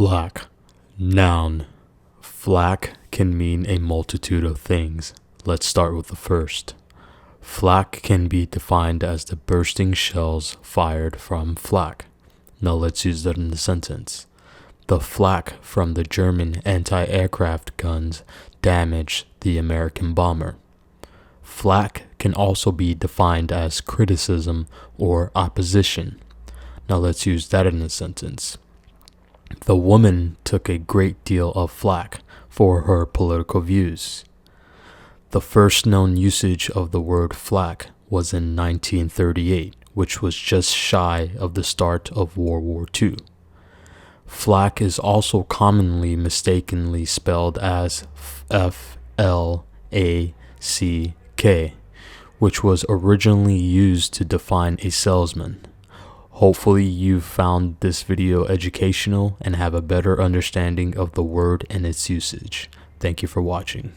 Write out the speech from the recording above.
Flak. Noun. Flak can mean a multitude of things. Let's start with the first. Flak can be defined as the bursting shells fired from flak. Now let's use that in the sentence. The flak from the German anti-aircraft guns damaged the American bomber. Flak can also be defined as criticism or opposition. Now let's use that in a sentence. The woman took a great deal of flak for her political views. The first known usage of the word flak was in 1938, which was just shy of the start of World War II. Flak is also commonly mistakenly spelled as F-L-A-C-K, which was originally used to define a salesman. Hopefully you've found this video educational and have a better understanding of the word and its usage. Thank you for watching.